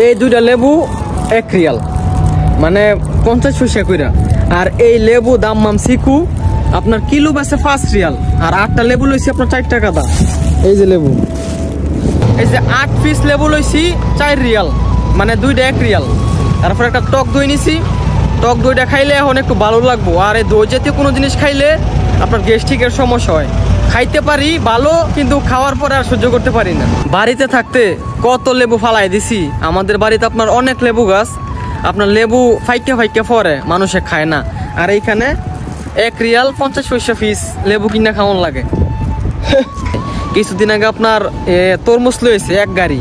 এই দুইটা লেবু 1 রিয়াল, মানে 50 পয়সা কইরা। আর এই লেবু দাম্মাম চিকু আপনার কিলো বেচে 5 রিয়াল। আর 8টা লেবু লইছি আপনার 4 টাকা দাম। এই যে লেবু, এই যে 8 পিস লেবু লইছি 4 রিয়াল, মানে দুইটা 1 রিয়াল। তারপর একটা টক দই নিছি, টক দইটা খাইলে এখন একটু ভালো লাগবো। আর এই দই জাতীয় কোনো জিনিস খাইলে আপনার গ্যাস্ট্রিকের সমস্যা হয়। খাইতে পারি ভালো, কিন্তু খাওয়ার পরে আর সহ্য করতে পারি না। বাড়িতে থাকতে কত লেবু ফালাই দিছি। আমাদের বাড়িতে আপনার অনেক লেবু গাছ, আপনার লেবু ফাইকা ফাইকা পরে মানুষে খায় না। আর এইখানে 1 রিয়াল 50 পয়সা পিস লেবু কিনা খাওয়ান লাগে। কিছুদিন আগে আপনার তরমুজ লইছে 1 গাড়ি,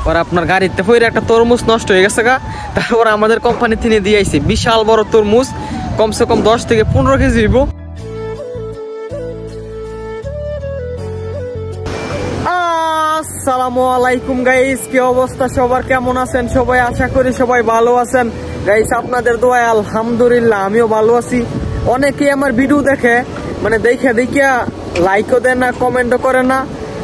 আর আপনার গাড়িতে ফইরে একটা তরমুজ নষ্ট হয়ে গেছে গা। তারপর আমাদের কোম্পানি থেকে দিয়ে আইছে বিশাল বড় তরমুজ, কমসে কম 10 থেকে 15 কেজি হইব। আসসালামু আলাইকুম গাইস, কি অবস্থা সবার, কেমন আছেন সবাই? আশা করি সবাই ভালো আছেন গাইস। আপনাদের দোয়ায় আলহামদুলিল্লাহ আমিও ভালো আছি। অনেকেই আমার ভিডিও দেখে, মানে দেখে লাইকও দেয় না, কমেন্টও করে না,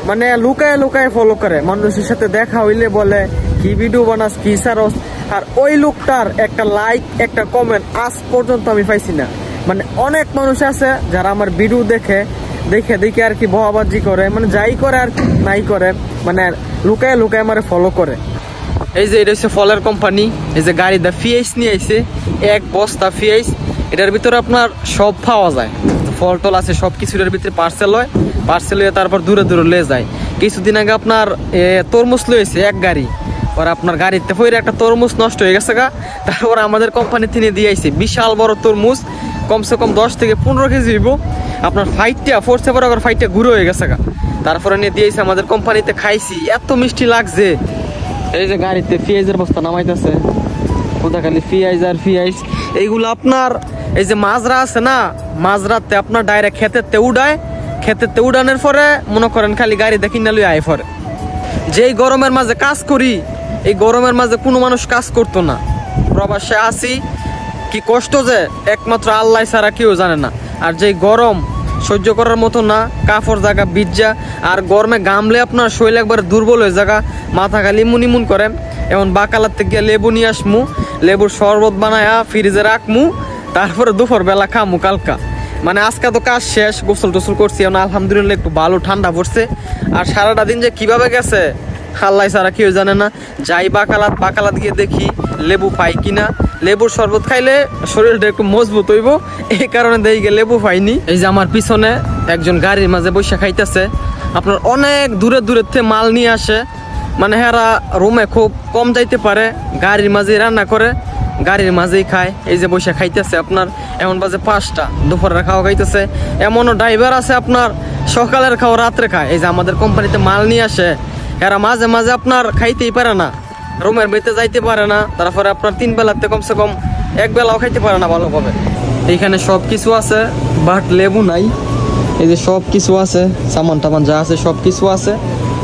মানে লুকায় লুকায় ফলো করে। মানুষের সাথে দেখা হইলে বলে কি ভিডিও বানাস, কি সারস। আর ওই লোকটার একটা লাইক একটা কমেন্ট আজ পর্যন্ত আমি পাইছি না। মানে অনেক মানুষ আছে যারা আমার ভিডিও দেখে আর কি বহাবাজি করে, মানে যাই করে আর নাই করে, মানে লুকায় লুকায় আমার ফলো করে। এই যে এটা হচ্ছে ফলের কোম্পানি, এই যে গাড়িটা ফিয়াইস নিয়ে আইছে 1 বস্তা ফিয়াইস। এটার ভিতরে আপনার সব পাওয়া যায়, ফল টল আছে সবকিছু এর ভিতরে পার্সেল হয়, পার্সেল হয়ে তারপর দূরে দূরে লে যায়। কিছুদিন আগে আপনার তরমুজ লইছে 1 গাড়ি, আর আপনার গাড়িতে ফইরে একটা তরমুজ নষ্ট হয়ে গেছে গা। তারপর আমাদের কোম্পানি থেকে দিয়ে আইছে বিশাল বড় তরমুজ, কমসে কম 10 থেকে 15 কেজি হইব। আপনার ফোর্সে পর ফাইটটা ঘুরে হয়ে গেছে গা। তারপরে নিয়ে দিয়েছে আমাদের কোম্পানিতে, খাইছি এত মিষ্টি লাগছে। এই যে গাড়িতে পেঁয়াজের বস্তা নামাইতেছে, কোথাকালি পেঁয়াজ আর পেঁয়াজ। এইগুলো আপনার এই যে মাজরা আছে না, মাজরাতে আপনার ডাইরেক্ট খেতেতে উড়ায়, খেতেতে উড়ানোর পরে মনে করেন খালি গাড়ি দেখি না লই আয় পরে। যেই গরমের মাঝে কাজ করি, এই গরমের মাঝে কোনো মানুষ কাজ করতো না। প্রবাসে আসি, কি কষ্ট যে একমাত্র আল্লাহ ছাড়া কেউ জানে না। আর যেই গরম সহ্য করার মতো না, কাপড় জায়গা ভিজা, আর গরমে গামলে আপনার শরীর একবার দুর্বল হয়ে জায়গা, মাথা খালি ইমুন করে। এখন বাকালার থেকে লেবু নিয়ে আসমু, লেবুর শরবত বানায়া ফ্রিজে রাখমু, তারপরে দুপুর বেলা খামু কালকা। মানে আজকে তো কাজ শেষ, গোসল টোসল করছি, এখন আলহামদুলিল্লাহ একটু ভালো ঠান্ডা পড়ছে। আর সারাটা দিন যে কিভাবে গেছে আল্লাহ ছাড়া কেউ জানে না। যাই বাকালাত গিয়ে দেখি লেবু পাই কিনা। লেবুর শরবত খাইলে শরীরটা একটু মজবুত হইব, এই কারণে দেখি লেবু পাইনি। এই যে আমার পিছনে একজন গাড়ির মাঝে বসে খাইতেছে, আপনার অনেক দূরে থেকে মাল নিয়ে আসে। মানে হেরা রুমে খুব কম যাইতে পারে, গাড়ির মাঝে রান্না করে গাড়ির মাঝেই খায়। এই যে বসে খাইতেছে আপনার, এখন বাজে 5টা, দুপুরের খাওয়া খাইতেছে। এমনও ড্রাইভার আছে আপনার সকালের খাওয়া রাত্রে খায়। এই যে আমাদের কোম্পানিতে মাল নিয়ে আসে, এরা মাঝে মাঝে আপনার খাইতেই পারে না, রুমের ভিতরে যাইতে পারে না। তারপরে আপনার 3 বেলাতে কমসে কম 1 বেলাও খাইতে পারে না ভালোভাবে। এইখানে সব কিছু আছে, বাট লেবু নাই। এই যে সব কিছু আছে, সামান টামান যা আছে সব কিছু আছে,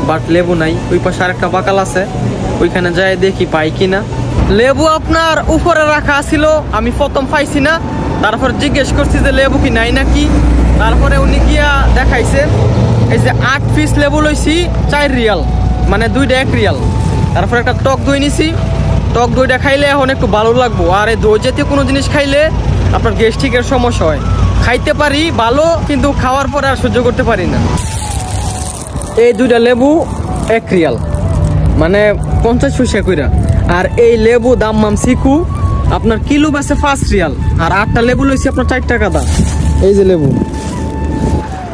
বাট লেবু নাই। ওই পাশে আরেকটা বাকাল আছে, ওইখানে যাই দেখি পাই কিনা। লেবু আপনার উপরে রাখা ছিল, আমি প্রথম পাইছি না। তারপর জিজ্ঞেস করছি যে লেবু কি নাই নাকি, তারপরে উনি গিয়া দেখাইছে। এই যে 8 পিস লেবু লইছি 4 রিয়াল, মানে দুইটা 1 রিয়াল। তারপর একটা টক দই নিছি, টক দইটা খাইলে এখন একটু ভালো লাগবো। আর এই দই জাতীয় কোনো জিনিস খাইলে আপনার গ্যাস্ট্রিকের সমস্যা হয়। খাইতে পারি ভালো, কিন্তু খাওয়ার পরে আর সহ্য করতে পারি না। এই দুইটা লেবু 1 রিয়াল, মানে 50 পয়সা কইরা। আর এই লেবু দাম্মাম চিকু আপনার কিলো বেচে 5 রিয়াল। আর 8টা লেবু লইছি আপনার 4 টাকা দাম। এই যে লেবু,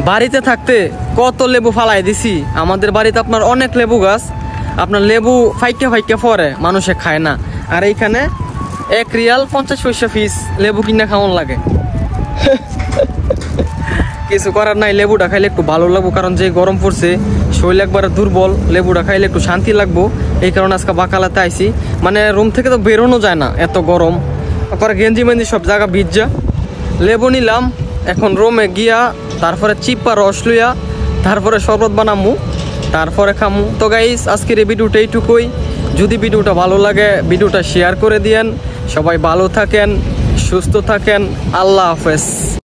বাড়িতে থাকতে কত লেবু ফালাই দিছি। আমাদের বাড়িতে আপনার অনেক লেবু গাছ, আপনার লেবু ফাইকা পরে মানুষে খায় না। আর এইখানে 1 রিয়াল 50 পয়সা পিস লেবু কিনা খাওয়ান লাগে। কিছু করার নাই, লেবুটা খাইলে একটু ভালো লাগবো, কারণ যে গরম পড়ছে শরীর একবারে দুর্বল, লেবুটা খাইলে একটু শান্তি লাগবো। এই কারণে আজকে বাকালাতে আইছি। মানে রুম থেকে তো বেরোনো যায় না, এত গরম করে, গেঞ্জি মেঞ্জি সব জায়গা ভিজা। লেবু নিলাম, এখন রুমে গিয়া তারপরে চিপা রস লইয়া তারপরে শরবত বানামু, তারপরে খামু। তো গাইস আজকের এই ভিডিওটা এইটুকুই। যদি ভিডিওটা ভালো লাগে ভিডিওটা শেয়ার করে দিয়েন। সবাই ভালো থাকেন, সুস্থ থাকেন, আল্লাহ হাফেজ।